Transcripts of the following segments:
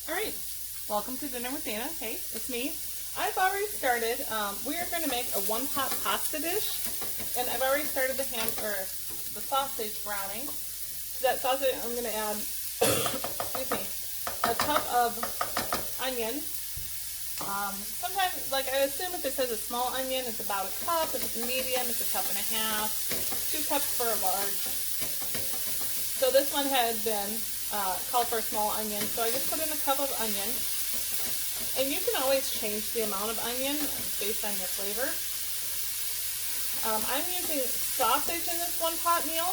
Alright, welcome to Dinner with Dana. Hey, it's me. I've already started, we are going to make a one-pot pasta dish, and I've already started the sausage browning. To that sausage, I'm going to add, excuse me, a cup of onion. Sometimes, like I assume if it says a small onion, it's about a cup. If it's a medium, it's a cup and a half. 2 cups for a large. So this one had been called for a small onion, so I just put in a cup of onion. And you can always change the amount of onion based on your flavor. I'm using sausage in this one-pot meal.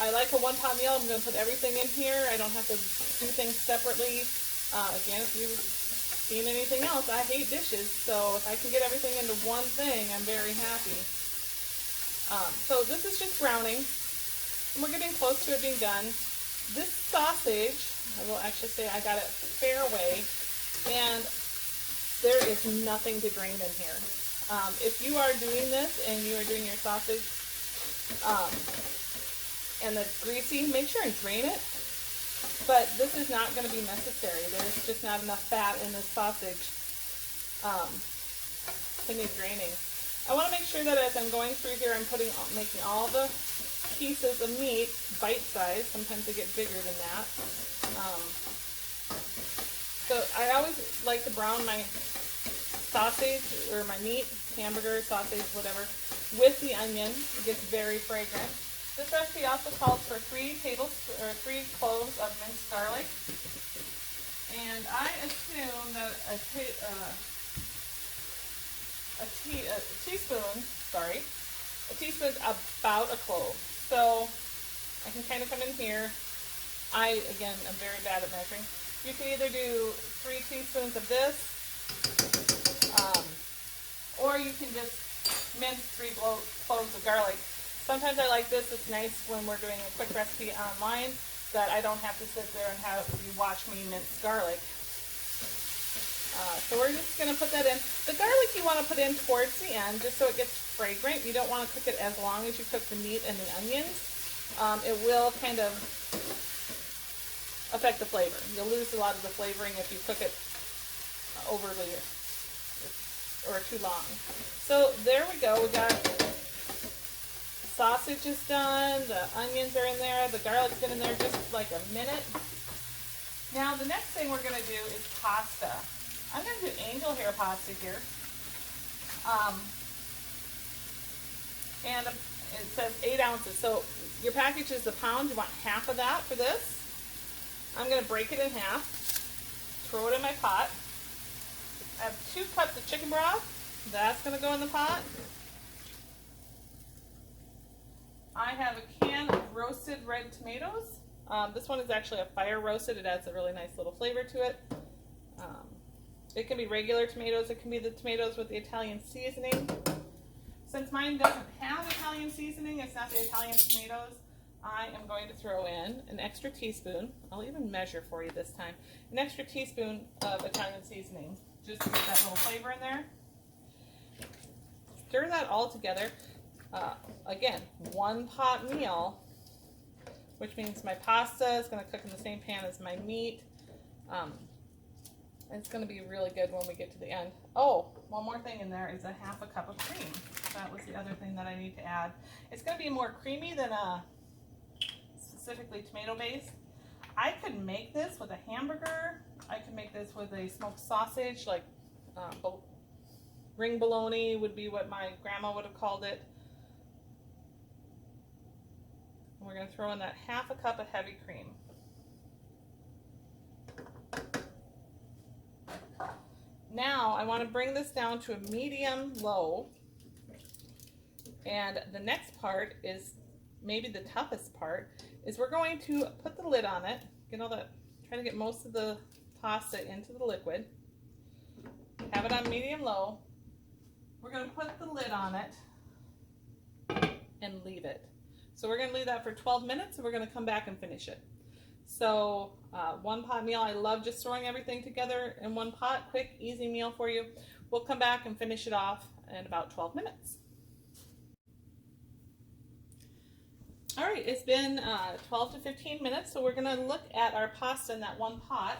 I like a one-pot meal. I'm going to put everything in here. I don't have to do things separately. Again, if you've seen anything else, I hate dishes, so if I can get everything into one thing, I'm very happy. So this is just browning. And we're getting close to it being done. This sausage, I will actually say I got it fairway, and there is nothing to drain in here. If you are doing this and you are doing your sausage and it's greasy, make sure and drain it. But this is not going to be necessary. There's just not enough fat in this sausage to need draining. I want to make sure that as I'm going through here, I'm making all the pieces of meat bite-sized. Sometimes they get bigger than that. So I always like to brown my sausage or my meat, hamburger, sausage, whatever, with the onion. It gets very fragrant. This recipe also calls for 3 cloves of minced garlic. And I assume that a teaspoon's about a clove. So I can kind of come in here. Again, I'm very bad at measuring. You can either do 3 teaspoons of this, or you can just mince 3 cloves of garlic. Sometimes I like this. It's nice when we're doing a quick recipe online that I don't have to sit there and have you watch me mince garlic. So we're just going to put that in. The garlic you want to put in towards the end just so it gets fragrant. You don't want to cook it as long as you cook the meat and the onions. It will kind of affect the flavor. You'll lose a lot of the flavoring if you cook it overly or too long. So there we go. We got sausage is done. The onions are in there. The garlic's been in there just like a minute. Now the next thing we're going to do is pasta. I'm going to do angel hair pasta here. And it says 8 ounces. So your package is a pound. You want half of that for this. I'm going to break it in half. Throw it in my pot. I have 2 cups of chicken broth. That's going to go in the pot. I have a can of roasted red tomatoes. This one is actually a fire roasted. It adds a really nice little flavor to it. It can be regular tomatoes. It can be the tomatoes with the Italian seasoning. Since mine doesn't have Italian seasoning, it's not the Italian tomatoes, I am going to throw in an extra teaspoon. I'll even measure for you this time. An extra teaspoon of Italian seasoning, just to get that little flavor in there. Stir that all together. Again, one pot meal, which means my pasta is going to cook in the same pan as my meat. It's going to be really good when we get to the end. Oh, one more thing in there is a half a cup of cream. That was the other thing that I need to add. It's going to be more creamy than specifically tomato based. I could make this with a hamburger. I could make this with a smoked sausage, like ring bologna would be what my grandma would have called it. And we're going to throw in that half a cup of heavy cream. Now I want to bring this down to a medium-low, and the next part is maybe the toughest part, is we're going to put the lid on it, try to get most of the pasta into the liquid, have it on medium-low. We're going to put the lid on it and leave it. So we're going to leave that for 12 minutes, and we're going to come back and finish it. So one pot meal, I love just throwing everything together in one pot, quick, easy meal for you. We'll come back and finish it off in about 12 minutes. All right, it's been 12 to 15 minutes, so we're gonna look at our pasta in that one pot.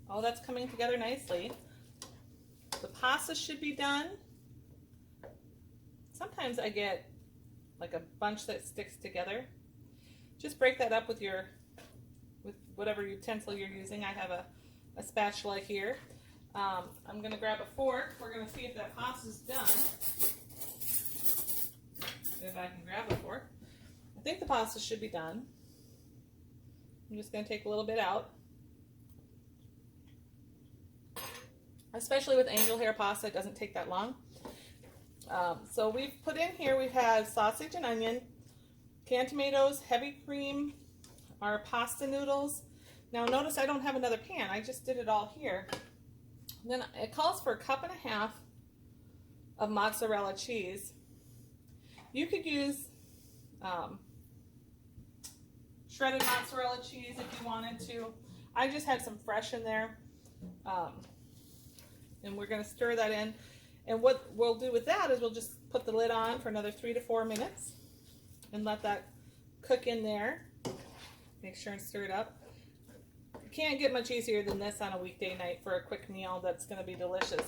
Oh, that's coming together nicely. The pasta should be done. Sometimes I get like a bunch that sticks together. Just break that up with whatever utensil you're using. I have a spatula here. I'm gonna grab a fork. We're gonna see if that pasta's done. If I can grab a fork. I think the pasta should be done. I'm just gonna take a little bit out. Especially with angel hair pasta, it doesn't take that long. So we've put in here, we've had sausage and onion, canned tomatoes, heavy cream, our pasta noodles. Now notice I don't have another pan, I just did it all here. Then it calls for 1.5 cups of mozzarella cheese. You could use shredded mozzarella cheese if you wanted to. I just had some fresh in there. And we're going to stir that in. And what we'll do with that is we'll just put the lid on for another 3 to 4 minutes and let that cook in there. Make sure and stir it up. You can't get much easier than this on a weekday night for a quick meal that's going to be delicious.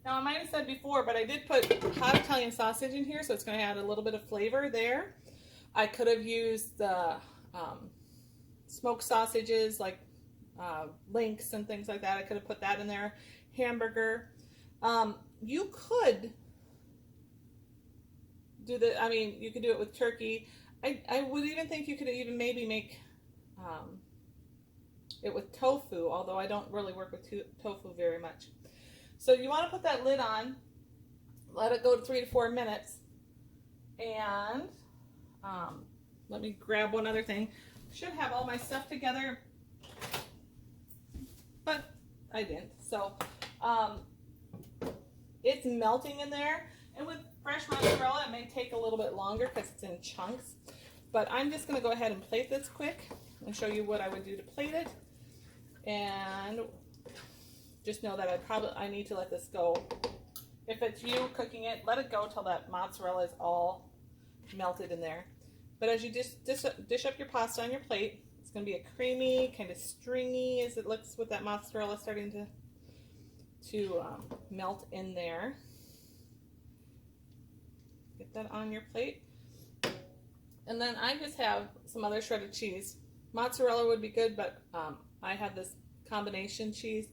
Now I might have said before, but I did put hot Italian sausage in here, so it's going to add a little bit of flavor there. I could have used the smoked sausages like links and things like that. I could have put that in there. Hamburger. You could do you could do it with turkey. I would even think you could even maybe make it with tofu, although I don't really work with tofu very much. So you want to put that lid on, let it go to 3 to 4 minutes, and let me grab one other thing. Should have all my stuff together, but I didn't. So it's melting in there, and with fresh mozzarella it may take a little bit longer because it's in chunks, but I'm just going to go ahead and plate this quick and show you what I would do to plate it. And just know that I need to let this go. If it's you cooking it, let it go till that mozzarella is all melted in there. But as you just dish up your pasta on your plate, it's going to be a creamy, kind of stringy as it looks with that mozzarella starting to melt in there. Get that on your plate. And then I just have some other shredded cheese. Mozzarella would be good, but I have this combination cheese,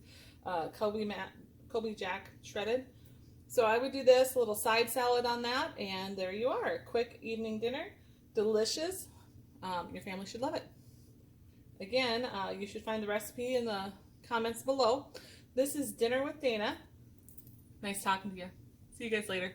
Colby Jack shredded. So I would do this, a little side salad on that, and there you are. A quick evening dinner. Delicious. Your family should love it. Again, you should find the recipe in the comments below. This is Dinner with Dana. Nice talking to you. See you guys later.